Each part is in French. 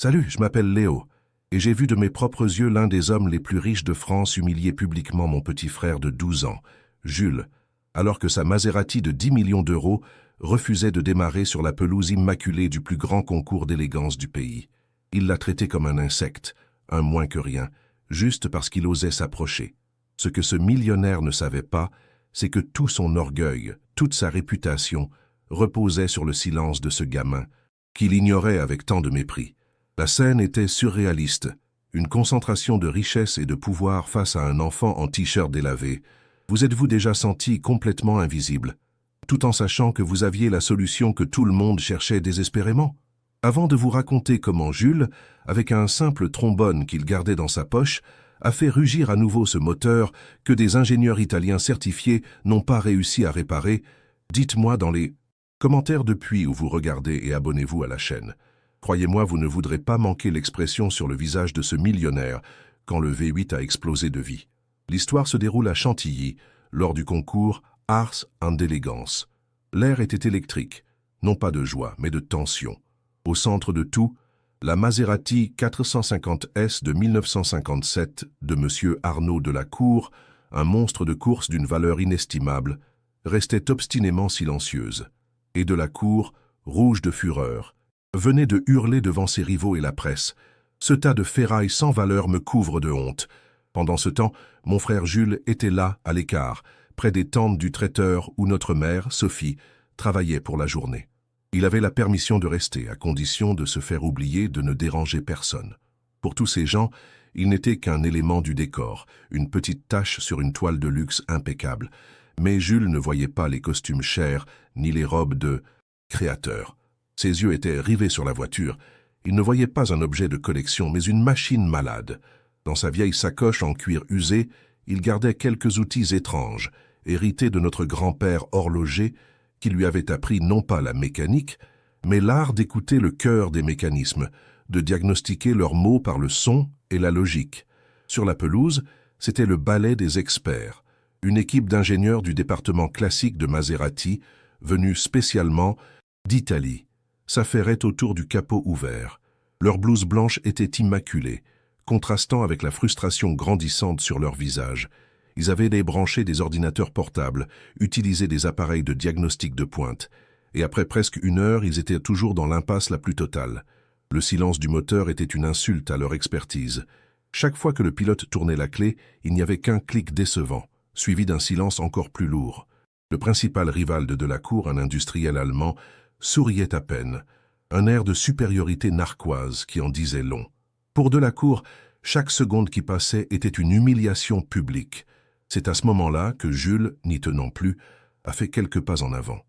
Salut, je m'appelle Léo, et j'ai vu de mes propres yeux l'un des hommes les plus riches de France humilier publiquement mon petit frère de 12 ans, Jules, alors que sa Maserati de 10 millions d'euros refusait de démarrer sur la pelouse immaculée du plus grand concours d'élégance du pays. Il l'a traité comme un insecte, un moins que rien, juste parce qu'il osait s'approcher. Ce que ce millionnaire ne savait pas, c'est que tout son orgueil, toute sa réputation, reposait sur le silence de ce gamin, qu'il ignorait avec tant de mépris. La scène était surréaliste, une concentration de richesse et de pouvoir face à un enfant en t-shirt délavé. Vous êtes-vous déjà senti complètement invisible, tout en sachant que vous aviez la solution que tout le monde cherchait désespérément? Avant de vous raconter comment Jules, avec un simple trombone qu'il gardait dans sa poche, a fait rugir à nouveau ce moteur que des ingénieurs italiens certifiés n'ont pas réussi à réparer, dites-moi dans les commentaires depuis où vous regardez et abonnez-vous à la chaîne. Croyez-moi, vous ne voudrez pas manquer l'expression sur le visage de ce millionnaire quand le V8 a explosé de vie. L'histoire se déroule à Chantilly, lors du concours Ars and Elegance. L'air était électrique, non pas de joie, mais de tension. Au centre de tout, la Maserati 450S de 1957 de M. Arnaud Delacour, un monstre de course d'une valeur inestimable, restait obstinément silencieuse. Et Delacour, rouge de fureur, venait de hurler devant ses rivaux et la presse. Ce tas de ferrailles sans valeur me couvre de honte. Pendant ce temps, mon frère Jules était là, à l'écart, près des tentes du traiteur où notre mère, Sophie, travaillait pour la journée. Il avait la permission de rester, à condition de se faire oublier de ne déranger personne. Pour tous ces gens, il n'était qu'un élément du décor, une petite tache sur une toile de luxe impeccable. Mais Jules ne voyait pas les costumes chers, ni les robes de créateur. Ses yeux étaient rivés sur la voiture. Il ne voyait pas un objet de collection, mais une machine malade. Dans sa vieille sacoche en cuir usé, il gardait quelques outils étranges, hérités de notre grand-père horloger, qui lui avait appris non pas la mécanique, mais l'art d'écouter le cœur des mécanismes, de diagnostiquer leurs mots par le son et la logique. Sur la pelouse, c'était le ballet des experts, une équipe d'ingénieurs du département classique de Maserati, venus spécialement d'Italie, s'affairaient autour du capot ouvert. Leurs blouses blanches étaient immaculées, contrastant avec la frustration grandissante sur leurs visages. Ils avaient débranché des ordinateurs portables, utilisé des appareils de diagnostic de pointe, et après presque une heure, ils étaient toujours dans l'impasse la plus totale. Le silence du moteur était une insulte à leur expertise. Chaque fois que le pilote tournait la clé, il n'y avait qu'un clic décevant, suivi d'un silence encore plus lourd. Le principal rival de Delacour, un industriel allemand, souriait à peine, un air de supériorité narquoise qui en disait long. Pour Delacour, chaque seconde qui passait était une humiliation publique. C'est à ce moment-là que Jules, n'y tenant plus, a fait quelques pas en avant.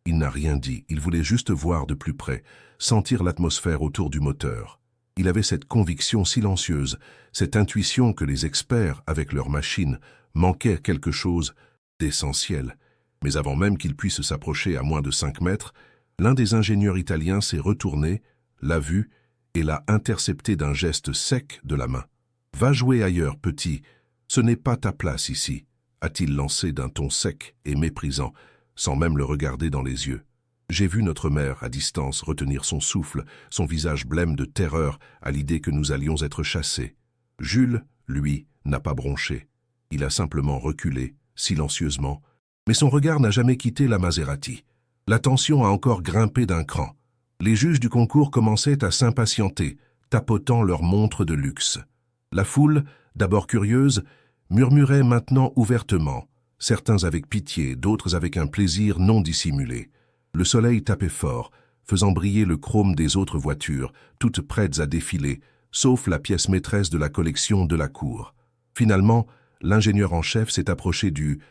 Il n'a rien dit, il voulait juste voir de plus près, sentir l'atmosphère autour du moteur. Il avait cette conviction silencieuse, cette intuition que les experts, avec leurs machines, manquaient quelque chose d'essentiel. Mais avant même qu'il puisse s'approcher à moins de 5 mètres, l'un des ingénieurs italiens s'est retourné, l'a vu et l'a intercepté d'un geste sec de la main. « Va jouer ailleurs, petit, ce n'est pas ta place ici », a-t-il lancé d'un ton sec et méprisant, sans même le regarder dans les yeux. J'ai vu notre mère, à distance, retenir son souffle, son visage blême de terreur à l'idée que nous allions être chassés. Jules, lui, n'a pas bronché. Il a simplement reculé, silencieusement, mais son regard n'a jamais quitté la Maserati. La tension a encore grimpé d'un cran. Les juges du concours commençaient à s'impatienter, tapotant leurs montres de luxe. La foule, d'abord curieuse, murmurait maintenant ouvertement, certains avec pitié, d'autres avec un plaisir non dissimulé. Le soleil tapait fort, faisant briller le chrome des autres voitures, toutes prêtes à défiler, sauf la pièce maîtresse de la collection Delacour. Finalement, l'ingénieur en chef s'est approché du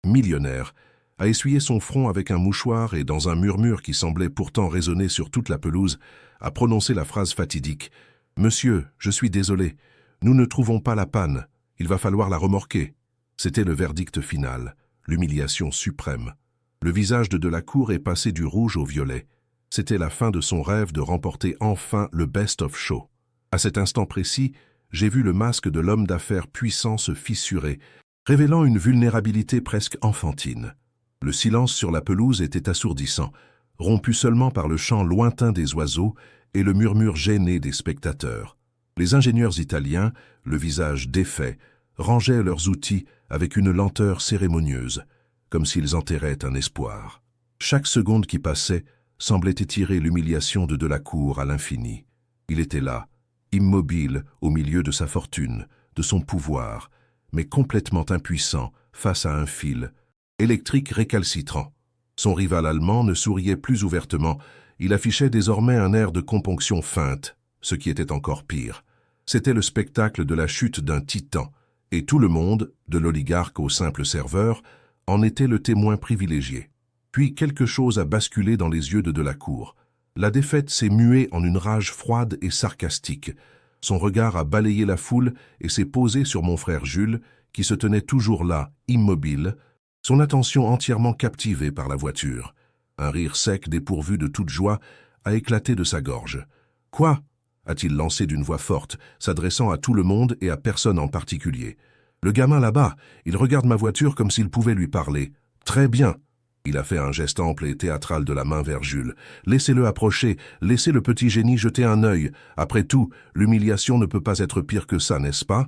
millionnaire, a essuyé son front avec un mouchoir et, dans un murmure qui semblait pourtant résonner sur toute la pelouse, a prononcé la phrase fatidique « Monsieur, je suis désolé, nous ne trouvons pas la panne, il va falloir la remorquer ». C'était le verdict final, l'humiliation suprême. Le visage de Delacour est passé du rouge au violet. C'était la fin de son rêve de remporter enfin le Best of Show. À cet instant précis, j'ai vu le masque de l'homme d'affaires puissant se fissurer, révélant une vulnérabilité presque enfantine. Le silence sur la pelouse était assourdissant, rompu seulement par le chant lointain des oiseaux et le murmure gêné des spectateurs. Les ingénieurs italiens, le visage défait, rangeaient leurs outils avec une lenteur cérémonieuse, comme s'ils enterraient un espoir. Chaque seconde qui passait semblait étirer l'humiliation de Delacour à l'infini. Il était là, immobile au milieu de sa fortune, de son pouvoir, mais complètement impuissant face à un fil, électrique récalcitrant. Son rival allemand ne souriait plus ouvertement, il affichait désormais un air de componction feinte, ce qui était encore pire. C'était le spectacle de la chute d'un titan, et tout le monde, de l'oligarque au simple serveur, en était le témoin privilégié. Puis quelque chose a basculé dans les yeux de Delacour. La défaite s'est muée en une rage froide et sarcastique. Son regard a balayé la foule et s'est posé sur mon frère Jules, qui se tenait toujours là, immobile, son attention entièrement captivée par la voiture. Un rire sec, dépourvu de toute joie, a éclaté de sa gorge. « Quoi » a-t-il lancé d'une voix forte, s'adressant à tout le monde et à personne en particulier. « Le gamin là-bas, il regarde ma voiture comme s'il pouvait lui parler. Très bien !» Il a fait un geste ample et théâtral de la main vers Jules. « Laissez-le approcher, laissez le petit génie jeter un œil. Après tout, l'humiliation ne peut pas être pire que ça, n'est-ce pas ?»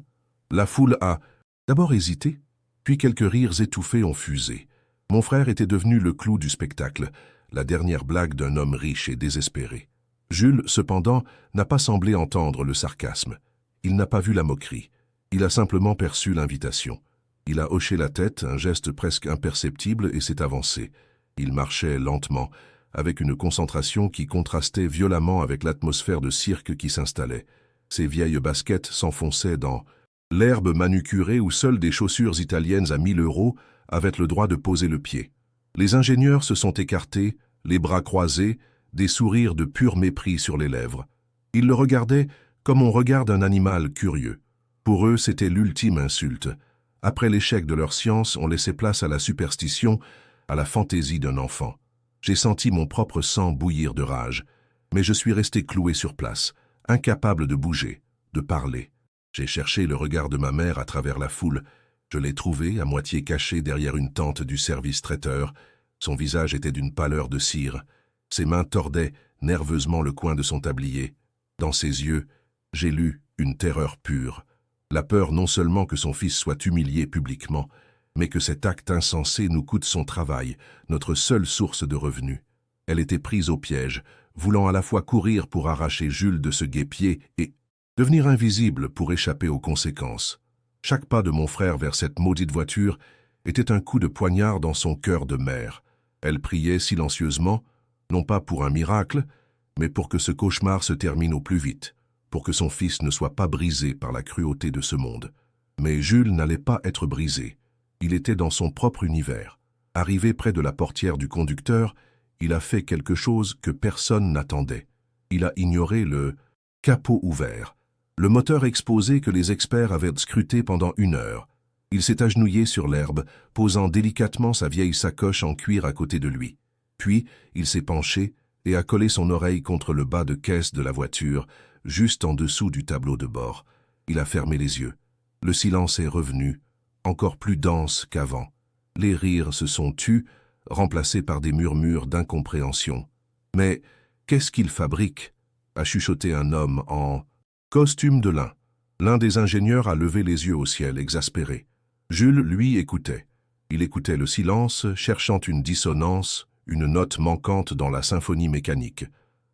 La foule a d'abord hésité, puis quelques rires étouffés ont fusé. Mon frère était devenu le clou du spectacle, la dernière blague d'un homme riche et désespéré. Jules, cependant, n'a pas semblé entendre le sarcasme. Il n'a pas vu la moquerie. Il a simplement perçu l'invitation. Il a hoché la tête, un geste presque imperceptible, et s'est avancé. Il marchait lentement, avec une concentration qui contrastait violemment avec l'atmosphère de cirque qui s'installait. Ses vieilles baskets s'enfonçaient dans l'herbe manucurée où seules des chaussures italiennes à 1000 € avaient le droit de poser le pied. Les ingénieurs se sont écartés, les bras croisés, des sourires de pur mépris sur les lèvres. Ils le regardaient comme on regarde un animal curieux. Pour eux, c'était l'ultime insulte. Après l'échec de leur science, on laissait place à la superstition, à la fantaisie d'un enfant. J'ai senti mon propre sang bouillir de rage, mais je suis resté cloué sur place, incapable de bouger, de parler. J'ai cherché le regard de ma mère à travers la foule. Je l'ai trouvé, à moitié caché derrière une tente du service traiteur. Son visage était d'une pâleur de cire. Ses mains tordaient nerveusement le coin de son tablier. Dans ses yeux, j'ai lu une terreur pure. La peur non seulement que son fils soit humilié publiquement, mais que cet acte insensé nous coûte son travail, notre seule source de revenus. Elle était prise au piège, voulant à la fois courir pour arracher Jules de ce guêpier et devenir invisible pour échapper aux conséquences. Chaque pas de mon frère vers cette maudite voiture était un coup de poignard dans son cœur de mère. Elle priait silencieusement, non pas pour un miracle, mais pour que ce cauchemar se termine au plus vite, pour que son fils ne soit pas brisé par la cruauté de ce monde. Mais Jules n'allait pas être brisé. Il était dans son propre univers. Arrivé près de la portière du conducteur, il a fait quelque chose que personne n'attendait. Il a ignoré le capot ouvert, le moteur exposé que les experts avaient scruté pendant 1 heure. Il s'est agenouillé sur l'herbe, posant délicatement sa vieille sacoche en cuir à côté de lui. Puis, il s'est penché et a collé son oreille contre le bas de caisse de la voiture, juste en dessous du tableau de bord. Il a fermé les yeux. Le silence est revenu, encore plus dense qu'avant. Les rires se sont tus, remplacés par des murmures d'incompréhension. « Mais qu'est-ce qu'il fabrique ?» a chuchoté un homme en costume de lin. L'un des ingénieurs a levé les yeux au ciel, exaspéré. Jules, lui, écoutait. Il écoutait le silence, cherchant une dissonance, une note manquante dans la symphonie mécanique.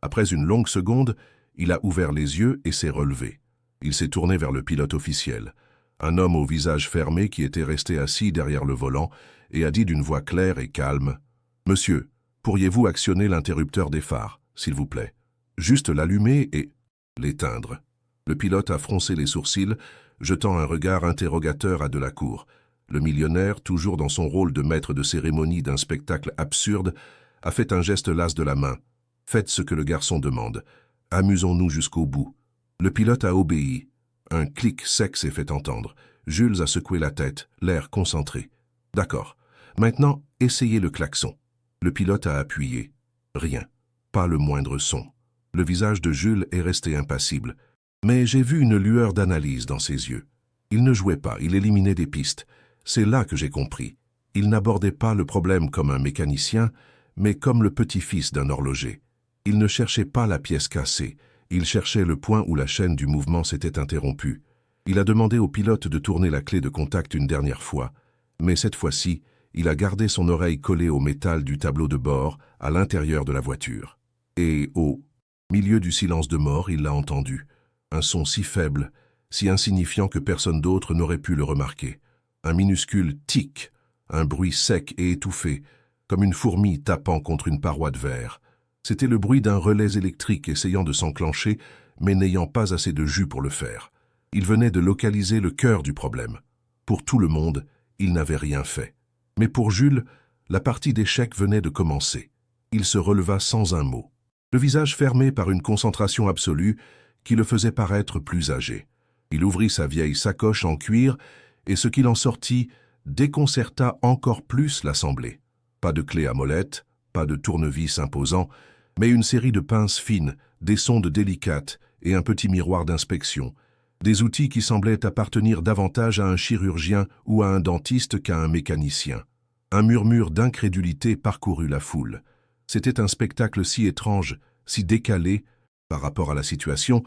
Après une longue seconde, il a ouvert les yeux et s'est relevé. Il s'est tourné vers le pilote officiel, un homme au visage fermé qui était resté assis derrière le volant, et a dit d'une voix claire et calme « Monsieur, pourriez-vous actionner l'interrupteur des phares, s'il vous plaît? Juste l'allumer et l'éteindre. » Le pilote a froncé les sourcils, jetant un regard interrogateur à Delacour. Le millionnaire, toujours dans son rôle de maître de cérémonie d'un spectacle absurde, a fait un geste las de la main. « Faites ce que le garçon demande. Amusons-nous jusqu'au bout. » Le pilote a obéi. Un clic sec s'est fait entendre. Jules a secoué la tête, l'air concentré. « D'accord. Maintenant, essayez le klaxon. » Le pilote a appuyé. Rien. Pas le moindre son. Le visage de Jules est resté impassible. Mais j'ai vu une lueur d'analyse dans ses yeux. Il ne jouait pas, il éliminait des pistes. C'est là que j'ai compris. Il n'abordait pas le problème comme un mécanicien, mais comme le petit-fils d'un horloger. Il ne cherchait pas la pièce cassée, Il cherchait le point où la chaîne du mouvement s'était interrompue. Il a demandé au pilote de tourner la clé de contact une dernière fois, mais cette fois-ci, il a gardé son oreille collée au métal du tableau de bord à l'intérieur de la voiture. Et au milieu du silence de mort, il l'a entendu. Un son si faible, si insignifiant que personne d'autre n'aurait pu le remarquer. Un minuscule tic, un bruit sec et étouffé, comme une fourmi tapant contre une paroi de verre. C'était le bruit d'un relais électrique essayant de s'enclencher, mais n'ayant pas assez de jus pour le faire. Il venait de localiser le cœur du problème. Pour tout le monde, il n'avait rien fait. Mais pour Jules, la partie d'échecs venait de commencer. Il se releva sans un mot, le visage fermé par une concentration absolue qui le faisait paraître plus âgé. Il ouvrit sa vieille sacoche en cuir et ce qu'il en sortit déconcerta encore plus l'assemblée. Pas de clé à molette, pas de tournevis imposant, mais une série de pinces fines, des sondes délicates et un petit miroir d'inspection. Des outils qui semblaient appartenir davantage à un chirurgien ou à un dentiste qu'à un mécanicien. Un murmure d'incrédulité parcourut la foule. C'était un spectacle si étrange, si décalé, par rapport à la situation,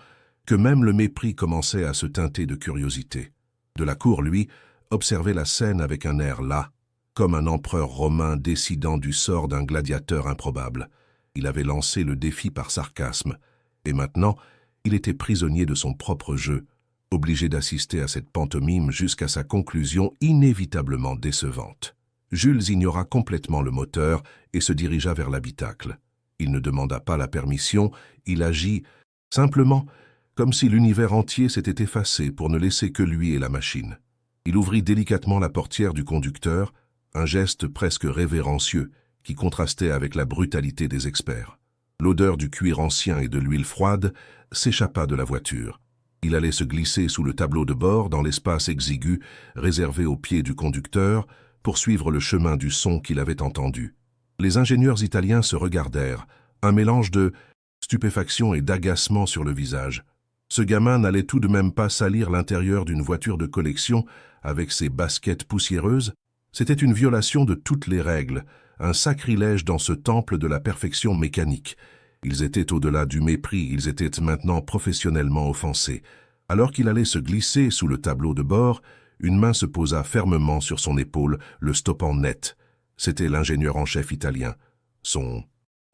que même le mépris commençait à se teinter de curiosité. De la cour, lui, observait la scène avec un air las, comme un empereur romain décidant du sort d'un gladiateur improbable. Il avait lancé le défi par sarcasme, et maintenant, il était prisonnier de son propre jeu, obligé d'assister à cette pantomime jusqu'à sa conclusion inévitablement décevante. Jules ignora complètement le moteur et se dirigea vers l'habitacle. Il ne demanda pas la permission, il agit simplement comme si l'univers entier s'était effacé pour ne laisser que lui et la machine. Il ouvrit délicatement la portière du conducteur, un geste presque révérencieux qui contrastait avec la brutalité des experts. L'odeur du cuir ancien et de l'huile froide s'échappa de la voiture. Il allait se glisser sous le tableau de bord dans l'espace exigu réservé aux pieds du conducteur pour suivre le chemin du son qu'il avait entendu. Les ingénieurs italiens se regardèrent, un mélange de stupéfaction et d'agacement sur le visage. Ce gamin n'allait tout de même pas salir l'intérieur d'une voiture de collection avec ses baskets poussiéreuses. C'était une violation de toutes les règles, un sacrilège dans ce temple de la perfection mécanique. Ils étaient au-delà du mépris, ils étaient maintenant professionnellement offensés. Alors qu'il allait se glisser sous le tableau de bord, une main se posa fermement sur son épaule, le stoppant net. C'était l'ingénieur en chef italien. Son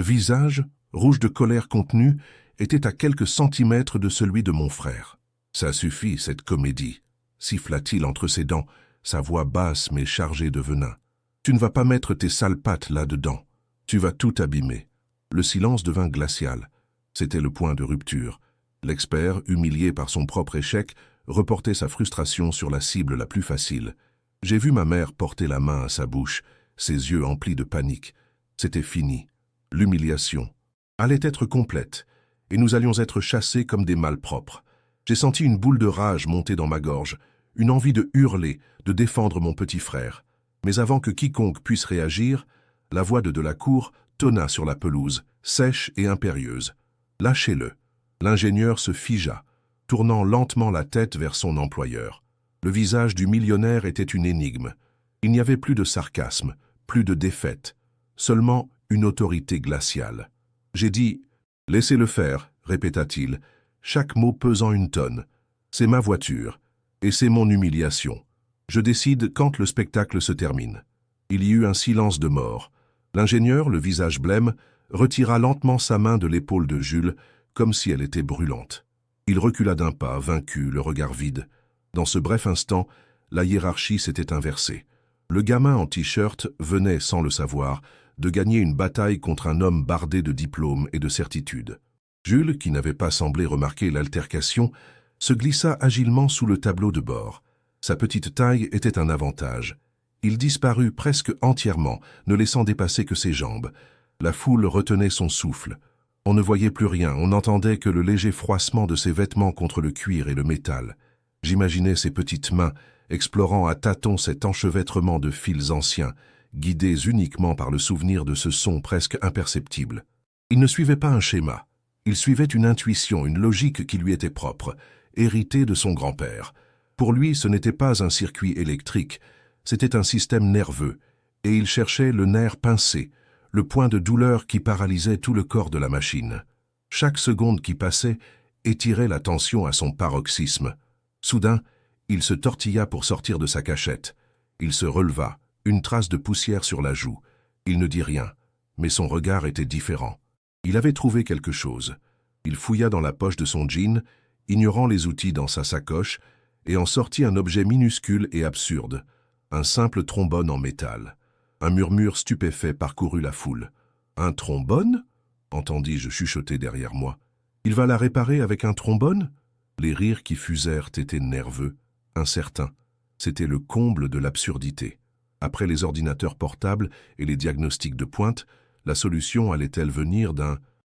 visage, rouge de colère contenue, était à quelques centimètres de celui de mon frère. « Ça suffit, cette comédie », siffla-t-il entre ses dents, sa voix basse mais chargée de venin. « Tu ne vas pas mettre tes sales pattes là-dedans. Tu vas tout abîmer. » Le silence devint glacial. C'était le point de rupture. L'expert, humilié par son propre échec, reportait sa frustration sur la cible la plus facile. J'ai vu ma mère porter la main à sa bouche, ses yeux emplis de panique. C'était fini. L'humiliation allait être complète, et nous allions être chassés comme des malpropres. J'ai senti une boule de rage monter dans ma gorge, une envie de hurler, de défendre mon petit frère. Mais avant que quiconque puisse réagir, la voix de Delacour tonna sur la pelouse, sèche et impérieuse. « Lâchez-le !» L'ingénieur se figea, tournant lentement la tête vers son employeur. Le visage du millionnaire était une énigme. Il n'y avait plus de sarcasme, plus de défaite, seulement une autorité glaciale. J'ai dit « Laissez-le faire », répéta-t-il, chaque mot pesant une tonne. « C'est ma voiture, et c'est mon humiliation. Je décide quand le spectacle se termine. » Il y eut un silence de mort. L'ingénieur, le visage blême, retira lentement sa main de l'épaule de Jules, comme si elle était brûlante. Il recula d'un pas, vaincu, le regard vide. Dans ce bref instant, la hiérarchie s'était inversée. Le gamin en t-shirt venait, sans le savoir, de gagner une bataille contre un homme bardé de diplômes et de certitudes. Jules, qui n'avait pas semblé remarquer l'altercation, se glissa agilement sous le tableau de bord. Sa petite taille était un avantage. Il disparut presque entièrement, ne laissant dépasser que ses jambes. La foule retenait son souffle. On ne voyait plus rien, on n'entendait que le léger froissement de ses vêtements contre le cuir et le métal. J'imaginais ses petites mains, explorant à tâtons cet enchevêtrement de fils anciens, guidés uniquement par le souvenir de ce son presque imperceptible. Il ne suivait pas un schéma. Il suivait une intuition, une logique qui lui était propre, héritée de son grand-père. Pour lui, ce n'était pas un circuit électrique, c'était un système nerveux, et il cherchait le nerf pincé, le point de douleur qui paralysait tout le corps de la machine. Chaque seconde qui passait étirait la tension à son paroxysme. Soudain, il se tortilla pour sortir de sa cachette. Il se releva, une trace de poussière sur la joue. Il ne dit rien, mais son regard était différent. Il avait trouvé quelque chose. Il fouilla dans la poche de son jean, ignorant les outils dans sa sacoche, et en sortit un objet minuscule et absurde, un simple trombone en métal. Un murmure stupéfait parcourut la foule. « Un trombone ?» entendis-je chuchoter derrière moi. « Il va la réparer avec un trombone ?» Les rires qui fusèrent étaient nerveux, incertains. C'était le comble de l'absurdité. Après les ordinateurs portables et les diagnostics de pointe, la solution allait-elle venir d'un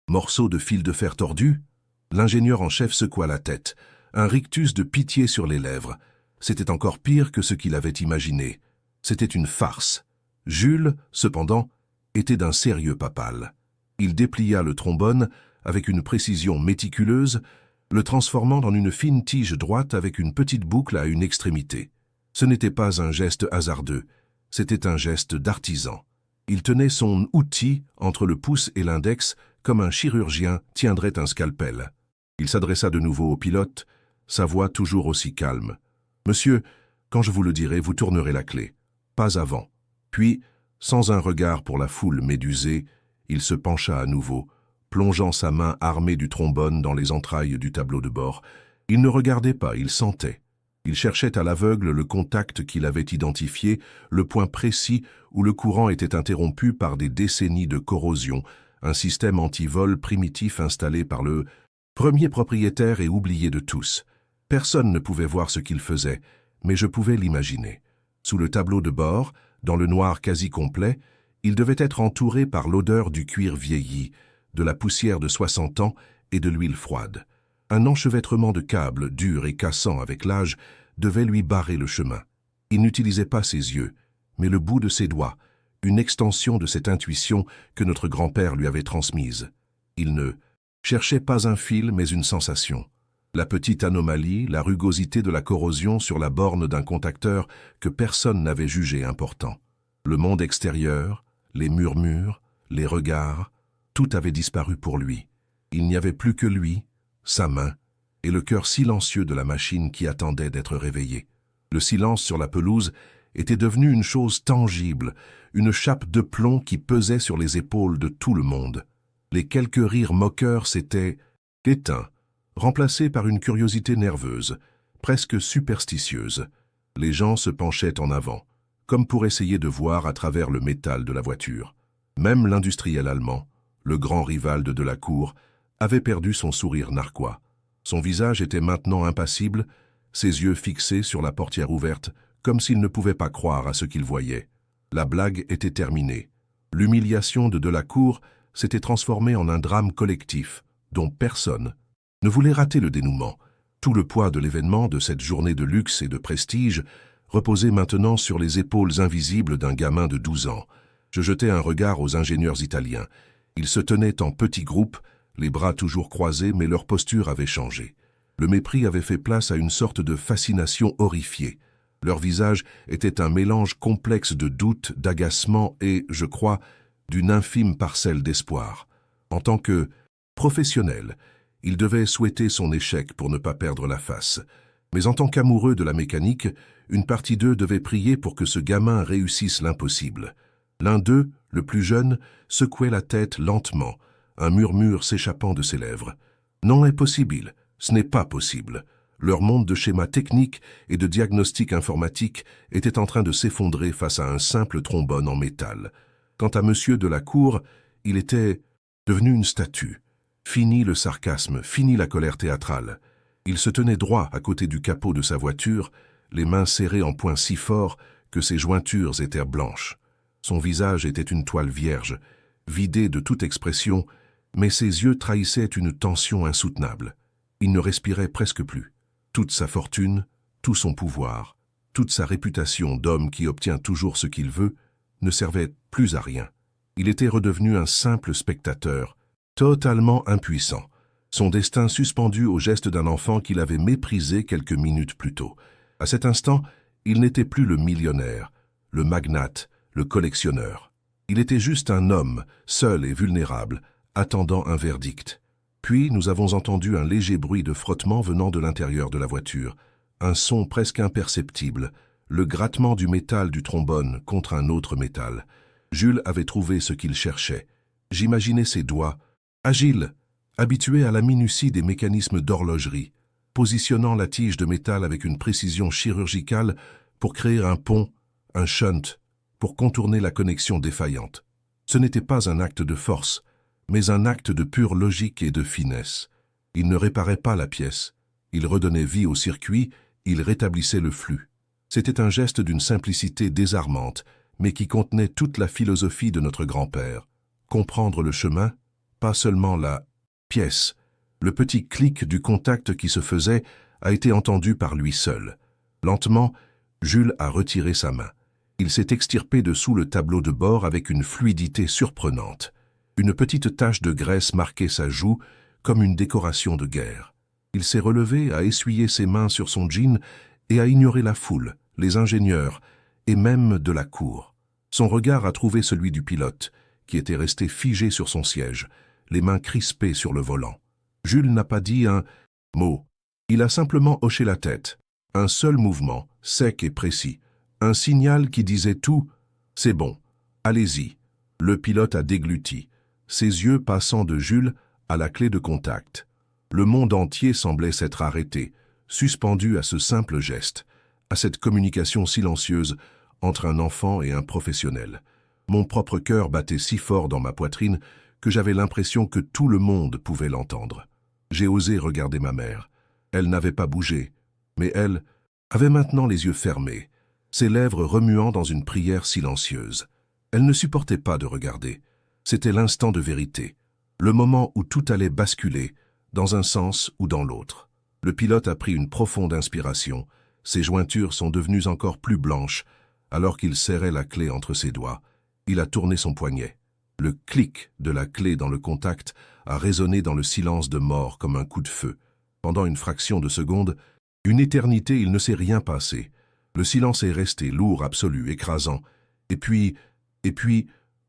morceau de fil de fer tordu? L'ingénieur en chef secoua la tête, un rictus de pitié sur les lèvres. C'était encore pire que ce qu'il avait imaginé. C'était une farce. Jules, cependant, était d'un sérieux papal. Il déplia le trombone avec une précision méticuleuse, le transformant en une fine tige droite avec une petite boucle à une extrémité. Ce n'était pas un geste hasardeux, c'était un geste d'artisan. Il tenait son outil entre le pouce et l'index comme un chirurgien tiendrait un scalpel. Il s'adressa de nouveau au pilote, sa voix toujours aussi calme. « Monsieur, quand je vous le dirai, vous tournerez la clé. Pas avant. » Puis, sans un regard pour la foule médusée, il se pencha à nouveau, plongeant sa main armée du trombone dans les entrailles du tableau de bord. Il ne regardait pas, il sentait. Il cherchait à l'aveugle le contact qu'il avait identifié, le point précis où le courant était interrompu par des décennies de corrosion, un système anti-vol primitif installé par le premier propriétaire et oublié de tous. Personne ne pouvait voir ce qu'il faisait, mais je pouvais l'imaginer. Sous le tableau de bord, dans le noir quasi complet, il devait être entouré par l'odeur du cuir vieilli, de la poussière de 60 ans et de l'huile froide. Un enchevêtrement de câbles, durs et cassants avec l'âge, devait lui barrer le chemin. Il n'utilisait pas ses yeux, mais le bout de ses doigts, une extension de cette intuition que notre grand-père lui avait transmise. Il ne cherchait pas un fil, mais une sensation. La petite anomalie, la rugosité de la corrosion sur la borne d'un contacteur que personne n'avait jugé important. Le monde extérieur, les murmures, les regards, tout avait disparu pour lui. Il n'y avait plus que lui, sa main, et le cœur silencieux de la machine qui attendait d'être réveillée. Le silence sur la pelouse était devenu une chose tangible, une chape de plomb qui pesait sur les épaules de tout le monde. Les quelques rires moqueurs s'étaient éteints, remplacés par une curiosité nerveuse, presque superstitieuse. Les gens se penchaient en avant, comme pour essayer de voir à travers le métal de la voiture. Même l'industriel allemand, le grand rival de Delacour, avait perdu son sourire narquois. Son visage était maintenant impassible, ses yeux fixés sur la portière ouverte, comme s'il ne pouvait pas croire à ce qu'il voyait. La blague était terminée. L'humiliation de Delacour s'était transformée en un drame collectif, dont personne ne voulait rater le dénouement. Tout le poids de l'événement, de cette journée de luxe et de prestige, reposait maintenant sur les épaules invisibles d'un gamin de 12 ans. Je jetai un regard aux ingénieurs italiens. Ils se tenaient en petits groupes, les bras toujours croisés, mais leur posture avait changé. Le mépris avait fait place à une sorte de fascination horrifiée. Leur visage était un mélange complexe de doute, d'agacement et, je crois, d'une infime parcelle d'espoir. En tant que professionnel, il devait souhaiter son échec pour ne pas perdre la face. Mais en tant qu'amoureux de la mécanique, une partie d'eux devait prier pour que ce gamin réussisse l'impossible. L'un d'eux, le plus jeune, secouait la tête lentement, un murmure s'échappant de ses lèvres. « Non, impossible, ce n'est pas possible. » Leur monde de schémas techniques et de diagnostic informatique était en train de s'effondrer face à un simple trombone en métal. Quant à Monsieur Delacour, il était devenu une statue. Fini le sarcasme, fini la colère théâtrale. Il se tenait droit à côté du capot de sa voiture, les mains serrées en poings si forts que ses jointures étaient blanches. Son visage était une toile vierge, vidé de toute expression, mais ses yeux trahissaient une tension insoutenable. Il ne respirait presque plus. Toute sa fortune, tout son pouvoir, toute sa réputation d'homme qui obtient toujours ce qu'il veut, ne servait plus à rien. Il était redevenu un simple spectateur, totalement impuissant, son destin suspendu au geste d'un enfant qu'il avait méprisé quelques minutes plus tôt. À cet instant, il n'était plus le millionnaire, le magnate, le collectionneur. Il était juste un homme, seul et vulnérable, attendant un verdict. Puis nous avons entendu un léger bruit de frottement venant de l'intérieur de la voiture, un son presque imperceptible, le grattement du métal du trombone contre un autre métal. Jules avait trouvé ce qu'il cherchait. J'imaginais ses doigts, agiles, habitués à la minutie des mécanismes d'horlogerie, positionnant la tige de métal avec une précision chirurgicale pour créer un pont, un shunt, pour contourner la connexion défaillante. Ce n'était pas un acte de force, mais un acte de pure logique et de finesse. Il ne réparait pas la pièce, il redonnait vie au circuit, il rétablissait le flux. C'était un geste d'une simplicité désarmante, mais qui contenait toute la philosophie de notre grand-père. Comprendre le chemin, pas seulement la pièce. Le petit clic du contact qui se faisait a été entendu par lui seul. Lentement, Jules a retiré sa main. Il s'est extirpé dessous le tableau de bord avec une fluidité surprenante. Une petite tache de graisse marquait sa joue comme une décoration de guerre. Il s'est relevé, a essuyé ses mains sur son jean et a ignoré la foule, les ingénieurs et même de la cour. Son regard a trouvé celui du pilote, qui était resté figé sur son siège, les mains crispées sur le volant. Jules n'a pas dit un mot. Il a simplement hoché la tête. Un seul mouvement, sec et précis. Un signal qui disait tout. C'est bon. Allez-y. Le pilote a dégluti, ses yeux passant de Jules à la clé de contact. Le monde entier semblait s'être arrêté, suspendu à ce simple geste, à cette communication silencieuse entre un enfant et un professionnel. Mon propre cœur battait si fort dans ma poitrine que j'avais l'impression que tout le monde pouvait l'entendre. J'ai osé regarder ma mère. Elle n'avait pas bougé, mais elle avait maintenant les yeux fermés, ses lèvres remuant dans une prière silencieuse. Elle ne supportait pas de regarder. C'était l'instant de vérité, le moment où tout allait basculer, dans un sens ou dans l'autre. Le pilote a pris une profonde inspiration. Ses jointures sont devenues encore plus blanches, alors qu'il serrait la clé entre ses doigts. Il a tourné son poignet. Le clic de la clé dans le contact a résonné dans le silence de mort comme un coup de feu. Pendant une fraction de seconde, une éternité, il ne s'est rien passé. Le silence est resté lourd, absolu, écrasant. Et puis,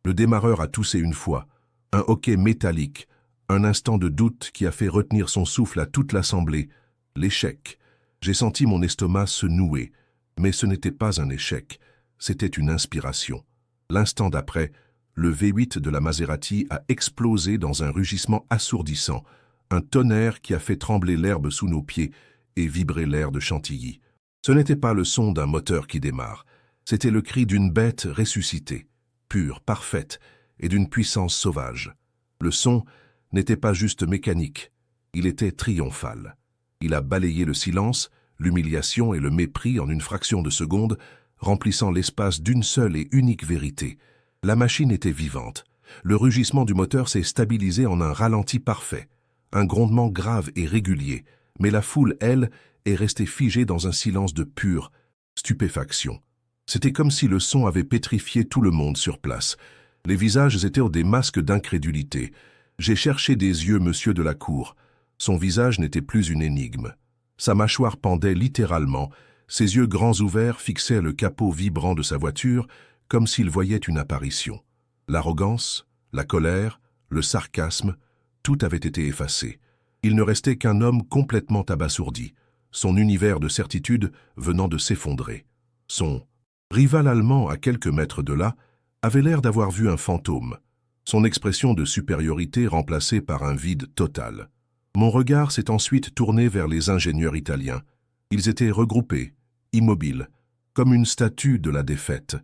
le démarreur a toussé une fois. Un hoquet métallique, un instant de doute qui a fait retenir son souffle à toute l'assemblée. L'échec. J'ai senti mon estomac se nouer. Mais ce n'était pas un échec, c'était une inspiration. L'instant d'après, le V8 de la Maserati a explosé dans un rugissement assourdissant, un tonnerre qui a fait trembler l'herbe sous nos pieds et vibrer l'air de Chantilly. Ce n'était pas le son d'un moteur qui démarre, c'était le cri d'une bête ressuscitée, pure, parfaite et d'une puissance sauvage. Le son n'était pas juste mécanique, il était triomphal. Il a balayé le silence, l'humiliation et le mépris en une fraction de seconde, remplissant l'espace d'une seule et unique vérité. La machine était vivante. Le rugissement du moteur s'est stabilisé en un ralenti parfait, un grondement grave et régulier, mais la foule, elle, est restée figée dans un silence de pure stupéfaction. C'était comme si le son avait pétrifié tout le monde sur place. Les visages étaient des masques d'incrédulité. J'ai cherché des yeux monsieur de la cour. Son visage n'était plus une énigme. Sa mâchoire pendait littéralement, ses yeux grands ouverts fixaient le capot vibrant de sa voiture comme s'il voyait une apparition. L'arrogance, la colère, le sarcasme, tout avait été effacé. Il ne restait qu'un homme complètement abasourdi, son univers de certitude venant de s'effondrer. Son rival allemand, à quelques mètres de là, avait l'air d'avoir vu un fantôme, son expression de supériorité remplacée par un vide total. Mon regard s'est ensuite tourné vers les ingénieurs italiens. Ils étaient regroupés, immobiles, comme une statue de la défaite.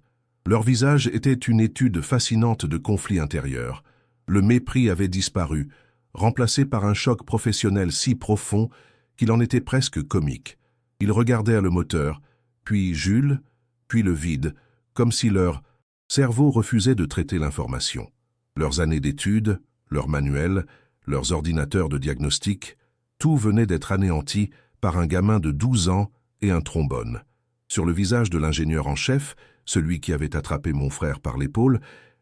Leur visage était une étude fascinante de conflits intérieurs. Le mépris avait disparu, remplacé par un choc professionnel si profond qu'il en était presque comique. Ils regardèrent le moteur, puis Jules, puis le vide, comme si leur cerveau refusait de traiter l'information. Leurs années d'études, leurs manuels, leurs ordinateurs de diagnostic, tout venait d'être anéanti par un gamin de 12 ans et un trombone. Sur le visage de l'ingénieur en chef, celui qui avait attrapé mon frère par l'épaule,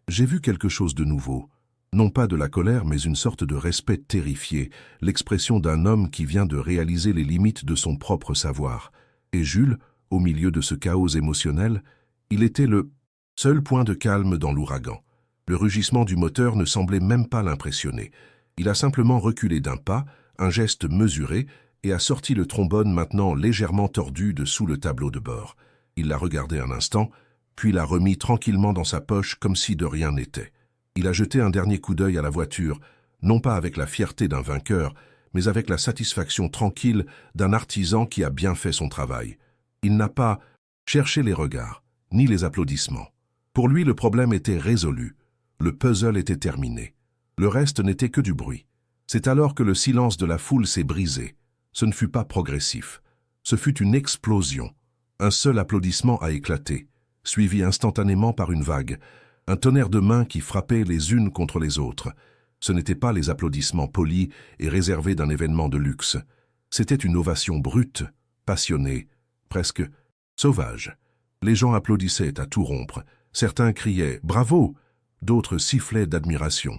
j'ai vu quelque chose de nouveau. Non pas de la colère, mais une sorte de respect terrifié, l'expression d'un homme qui vient de réaliser les limites de son propre savoir. Et Jules, au milieu de ce chaos émotionnel, il était le seul point de calme dans l'ouragan. Le rugissement du moteur ne semblait même pas l'impressionner. Il a simplement reculé d'un pas, un geste mesuré, et a sorti le trombone maintenant légèrement tordu de sous le tableau de bord. Il l'a regardé un instant, puis l'a remis tranquillement dans sa poche comme si de rien n'était. Il a jeté un dernier coup d'œil à la voiture, non pas avec la fierté d'un vainqueur, mais avec la satisfaction tranquille d'un artisan qui a bien fait son travail. Il n'a pas cherché les regards, ni les applaudissements. Pour lui, le problème était résolu. Le puzzle était terminé. Le reste n'était que du bruit. C'est alors que le silence de la foule s'est brisé. Ce ne fut pas progressif. Ce fut une explosion. Un seul applaudissement a éclaté, suivi instantanément par une vague, un tonnerre de mains qui frappaient les unes contre les autres. Ce n'étaient pas les applaudissements polis et réservés d'un événement de luxe. C'était une ovation brute, passionnée, presque sauvage. Les gens applaudissaient à tout rompre. Certains criaient « Bravo !» D'autres sifflaient d'admiration.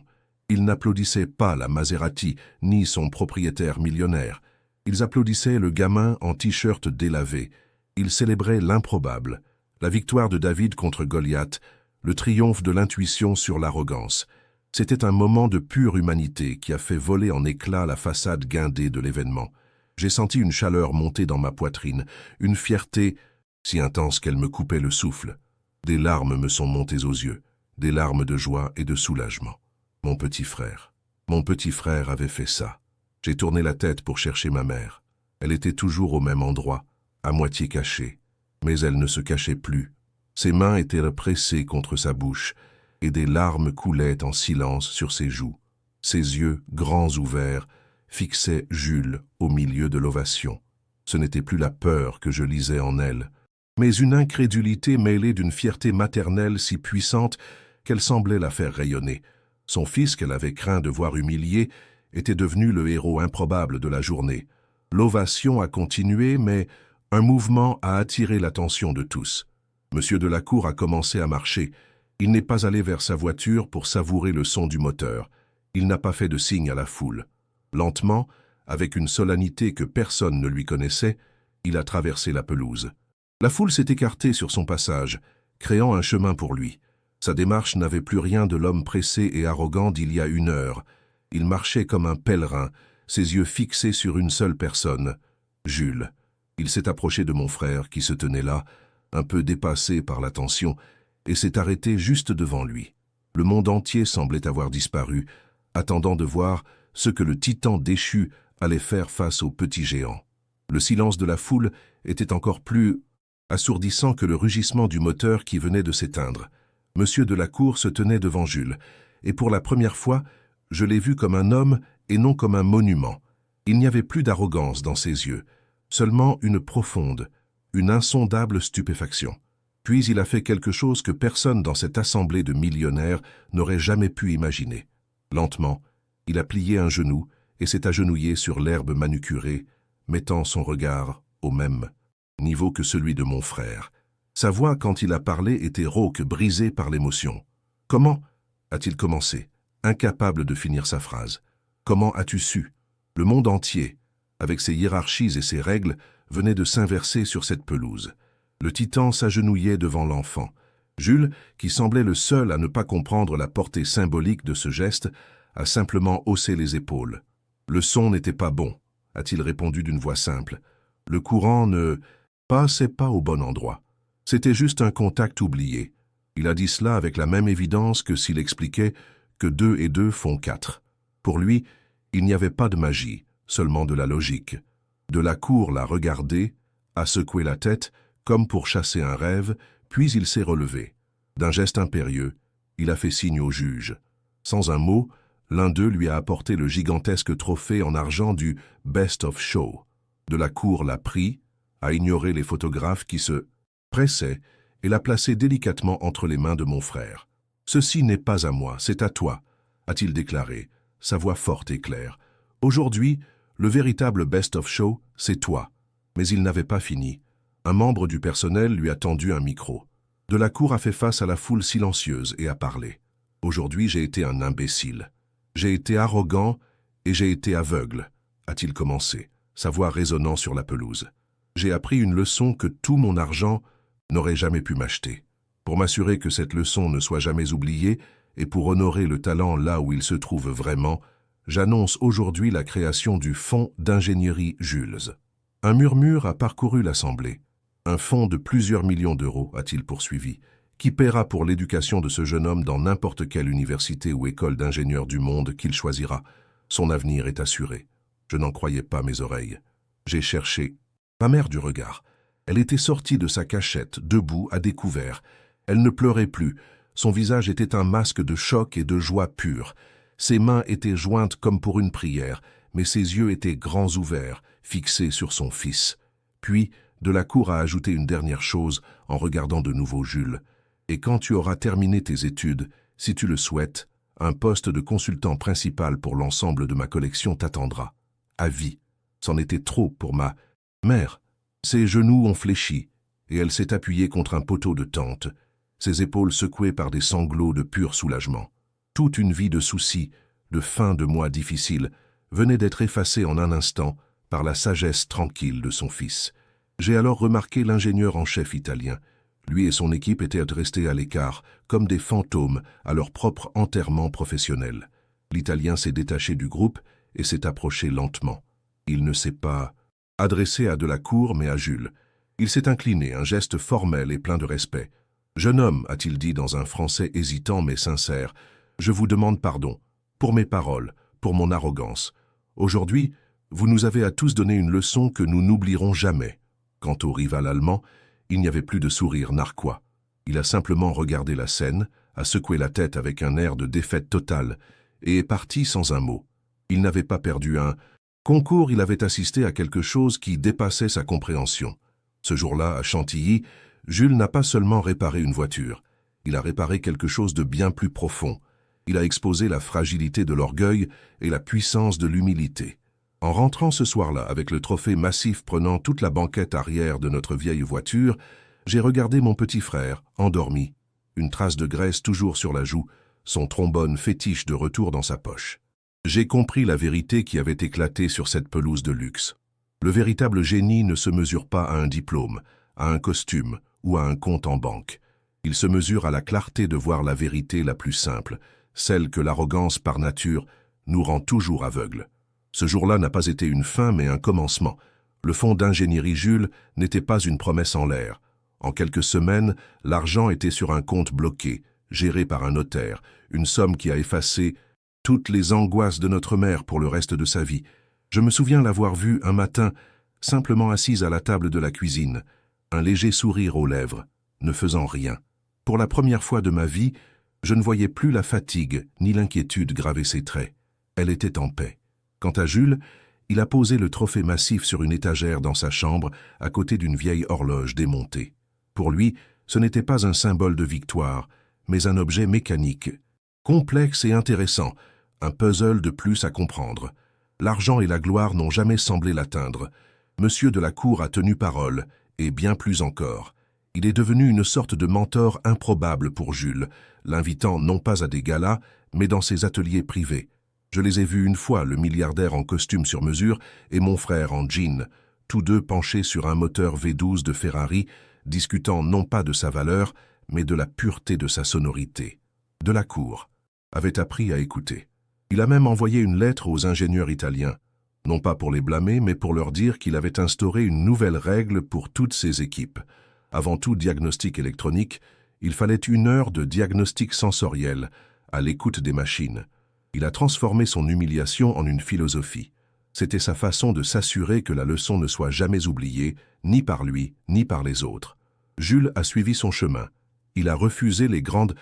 Ils n'applaudissaient pas la Maserati ni son propriétaire millionnaire. Ils applaudissaient le gamin en t-shirt délavé. Ils célébraient l'improbable, la victoire de David contre Goliath, le triomphe de l'intuition sur l'arrogance. C'était un moment de pure humanité qui a fait voler en éclats la façade guindée de l'événement. J'ai senti une chaleur monter dans ma poitrine, une fierté si intense qu'elle me coupait le souffle. Des larmes me sont montées aux yeux, des larmes de joie et de soulagement. Mon petit frère avait fait ça. J'ai tourné la tête pour chercher ma mère. Elle était toujours au même endroit, à moitié cachée. Mais elle ne se cachait plus. Ses mains étaient pressées contre sa bouche, et des larmes coulaient en silence sur ses joues. Ses yeux, grands ouverts, fixaient Jules au milieu de l'ovation. Ce n'était plus la peur que je lisais en elle, mais une incrédulité mêlée d'une fierté maternelle si puissante qu'elle semblait la faire rayonner. Son fils, qu'elle avait craint de voir humilié, était devenu le héros improbable de la journée. L'ovation a continué, mais un mouvement a attiré l'attention de tous. Monsieur de la Cour a commencé à marcher. Il n'est pas allé vers sa voiture pour savourer le son du moteur. Il n'a pas fait de signe à la foule. Lentement, avec une solennité que personne ne lui connaissait, il a traversé la pelouse. La foule s'est écartée sur son passage, créant un chemin pour lui. Sa démarche n'avait plus rien de l'homme pressé et arrogant d'il y a une heure. Il marchait comme un pèlerin, ses yeux fixés sur une seule personne, Jules. Il s'est approché de mon frère, qui se tenait là, un peu dépassé par la tension, et s'est arrêté juste devant lui. Le monde entier semblait avoir disparu, attendant de voir ce que le titan déchu allait faire face au petit géant. Le silence de la foule était encore plus assourdissant que le rugissement du moteur qui venait de s'éteindre. Monsieur de la Cour se tenait devant Jules, et pour la première fois, je l'ai vu comme un homme et non comme un monument. Il n'y avait plus d'arrogance dans ses yeux, seulement une profonde, une insondable stupéfaction. Puis il a fait quelque chose que personne dans cette assemblée de millionnaires n'aurait jamais pu imaginer. Lentement, il a plié un genou et s'est agenouillé sur l'herbe manucurée, mettant son regard au même niveau que celui de mon frère. Sa voix, quand il a parlé, était rauque, brisée par l'émotion. « Comment » a-t-il commencé, incapable de finir sa phrase. « Comment as-tu su » Le monde entier, avec ses hiérarchies et ses règles, venait de s'inverser sur cette pelouse. Le titan s'agenouillait devant l'enfant. Jules, qui semblait le seul à ne pas comprendre la portée symbolique de ce geste, a simplement haussé les épaules. « Le son n'était pas bon », a-t-il répondu d'une voix simple. « Le courant ne passait pas au bon endroit. C'était juste un contact oublié. » Il a dit cela avec la même évidence que s'il expliquait que 2 et 2 font 4. Pour lui, il n'y avait pas de magie, seulement de la logique. De la Cour l'a regardé, a secoué la tête, comme pour chasser un rêve, puis il s'est relevé. D'un geste impérieux, il a fait signe au juge. Sans un mot, l'un d'eux lui a apporté le gigantesque trophée en argent du « Best of Show ». De la Cour l'a pris, a ignoré les photographes qui se pressaient et l'a placé délicatement entre les mains de mon frère. « Ceci n'est pas à moi, c'est à toi », a-t-il déclaré, sa voix forte et claire. « Aujourd'hui, le véritable Best of Show, c'est toi. » Mais il n'avait pas fini. Un membre du personnel lui a tendu un micro. De la Cour a fait face à la foule silencieuse et a parlé. « Aujourd'hui, j'ai été un imbécile. J'ai été arrogant et j'ai été aveugle, » a-t-il commencé, sa voix résonnant sur la pelouse. « J'ai appris une leçon que tout mon argent n'aurait jamais pu m'acheter. Pour m'assurer que cette leçon ne soit jamais oubliée et pour honorer le talent là où il se trouve vraiment, j'annonce aujourd'hui la création du Fonds d'ingénierie Jules. Un murmure a parcouru l'Assemblée. Un fonds de plusieurs millions d'euros, a-t-il poursuivi, qui paiera pour l'éducation de ce jeune homme dans n'importe quelle université ou école d'ingénieurs du monde qu'il choisira. Son avenir est assuré. Je n'en croyais pas mes oreilles. J'ai cherché. Ma mère du regard. Elle était sortie de sa cachette, debout, à découvert. Elle ne pleurait plus. Son visage était un masque de choc et de joie pure. Ses mains étaient jointes comme pour une prière, mais ses yeux étaient grands ouverts, fixés sur son fils. Puis, Delacour a ajouté une dernière chose en regardant de nouveau Jules. Et quand tu auras terminé tes études, si tu le souhaites, un poste de consultant principal pour l'ensemble de ma collection t'attendra. À vie. C'en était trop pour ma mère. Ses genoux ont fléchi, et elle s'est appuyée contre un poteau de tente, ses épaules secouées par des sanglots de pur soulagement. Toute une vie de soucis, de fins de mois difficiles, venait d'être effacée en un instant par la sagesse tranquille de son fils. J'ai alors remarqué l'ingénieur en chef italien. Lui et son équipe étaient restés à l'écart, comme des fantômes à leur propre enterrement professionnel. L'Italien s'est détaché du groupe et s'est approché lentement. Il ne s'est pas adressé à Delacour, mais à Jules. Il s'est incliné, un geste formel et plein de respect. « Jeune homme, a-t-il dit dans un français hésitant mais sincère, je vous demande pardon, pour mes paroles, pour mon arrogance. Aujourd'hui, vous nous avez à tous donné une leçon que nous n'oublierons jamais. » Quant au rival allemand, il n'y avait plus de sourire narquois. Il a simplement regardé la scène, a secoué la tête avec un air de défaite totale, et est parti sans un mot. Il n'avait pas perdu un concours, il avait assisté à quelque chose qui dépassait sa compréhension. Ce jour-là, à Chantilly, Jules n'a pas seulement réparé une voiture, il a réparé quelque chose de bien plus profond. Il a exposé la fragilité de l'orgueil et la puissance de l'humilité. En rentrant ce soir-là, avec le trophée massif prenant toute la banquette arrière de notre vieille voiture, j'ai regardé mon petit frère, endormi, une trace de graisse toujours sur la joue, son trombone fétiche de retour dans sa poche. J'ai compris la vérité qui avait éclaté sur cette pelouse de luxe. Le véritable génie ne se mesure pas à un diplôme, à un costume ou à un compte en banque. Il se mesure à la clarté de voir la vérité la plus simple, celle que l'arrogance par nature nous rend toujours aveugles. Ce jour-là n'a pas été une fin mais un commencement. Le fonds d'ingénierie Jules n'était pas une promesse en l'air. En quelques semaines, l'argent était sur un compte bloqué, géré par un notaire, une somme qui a effacé toutes les angoisses de notre mère pour le reste de sa vie. Je me souviens l'avoir vue un matin, simplement assise à la table de la cuisine, un léger sourire aux lèvres, ne faisant rien. Pour la première fois de ma vie, je ne voyais plus la fatigue ni l'inquiétude graver ses traits. Elle était en paix. Quant à Jules, il a posé le trophée massif sur une étagère dans sa chambre, à côté d'une vieille horloge démontée. Pour lui, ce n'était pas un symbole de victoire, mais un objet mécanique, complexe et intéressant, un puzzle de plus à comprendre. L'argent et la gloire n'ont jamais semblé l'atteindre. Monsieur Delacour a tenu parole, et bien plus encore. Il est devenu une sorte de mentor improbable pour Jules, l'invitant non pas à des galas, mais dans ses ateliers privés. Je les ai vus une fois, le milliardaire en costume sur mesure et mon frère en jean, tous deux penchés sur un moteur V12 de Ferrari, discutant non pas de sa valeur, mais de la pureté de sa sonorité. Delacour avait appris à écouter. Il a même envoyé une lettre aux ingénieurs italiens, non pas pour les blâmer, mais pour leur dire qu'il avait instauré une nouvelle règle pour toutes ses équipes. Avant tout diagnostic électronique, il fallait 1 heure de diagnostic sensoriel, à l'écoute des machines. Il a transformé son humiliation en une philosophie. C'était sa façon de s'assurer que la leçon ne soit jamais oubliée, ni par lui, ni par les autres. Jules a suivi son chemin. Il a refusé les grandes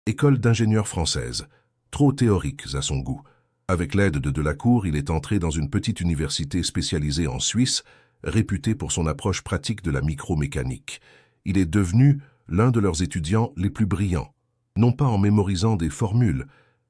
écoles d'ingénieurs françaises, trop théoriques à son goût. Avec l'aide de Delacour, il est entré dans une petite université spécialisée en Suisse, réputée pour son approche pratique de la micromécanique. Il est devenu l'un de leurs étudiants les plus brillants, non pas en mémorisant des formules,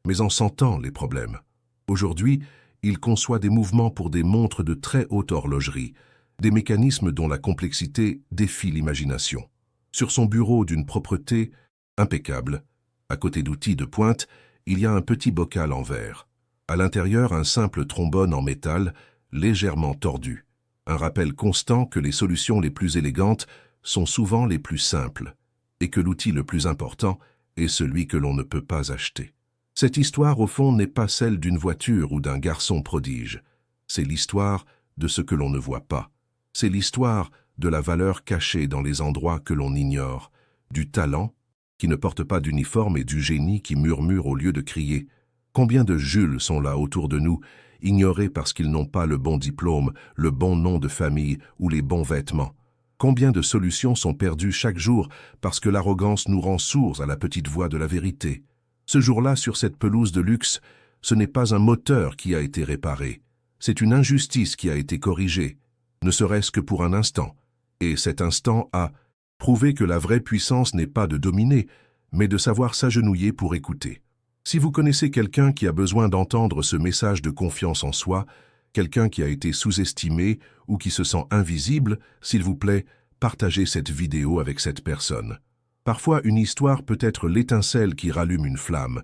mais en sentant les problèmes. Aujourd'hui, il conçoit des mouvements pour des montres de très haute horlogerie, des mécanismes dont la complexité défie l'imagination. Sur son bureau d'une propreté impeccable, à côté d'outils de pointe, il y a un petit bocal en verre. À l'intérieur, un simple trombone en métal, légèrement tordu. Un rappel constant que les solutions les plus élégantes sont souvent les plus simples, et que l'outil le plus important est celui que l'on ne peut pas acheter. Cette histoire, au fond, n'est pas celle d'une voiture ou d'un garçon prodige. C'est l'histoire de ce que l'on ne voit pas. C'est l'histoire de la valeur cachée dans les endroits que l'on ignore, du talent qui ne porte pas d'uniforme et du génie qui murmure au lieu de crier. Combien de Jules sont là autour de nous, ignorés parce qu'ils n'ont pas le bon diplôme, le bon nom de famille ou les bons vêtements? Combien de solutions sont perdues chaque jour parce que l'arrogance nous rend sourds à la petite voix de la vérité? Ce jour-là, sur cette pelouse de luxe, ce n'est pas un moteur qui a été réparé. C'est une injustice qui a été corrigée, ne serait-ce que pour un instant. Et cet instant a prouvé que la vraie puissance n'est pas de dominer, mais de savoir s'agenouiller pour écouter. Si vous connaissez quelqu'un qui a besoin d'entendre ce message de confiance en soi, quelqu'un qui a été sous-estimé ou qui se sent invisible, s'il vous plaît, partagez cette vidéo avec cette personne. Parfois, une histoire peut être l'étincelle qui rallume une flamme.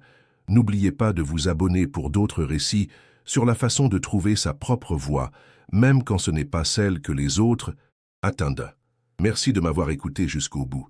N'oubliez pas de vous abonner pour d'autres récits sur la façon de trouver sa propre voie, même quand ce n'est pas celle que les autres attendent. Merci de m'avoir écouté jusqu'au bout.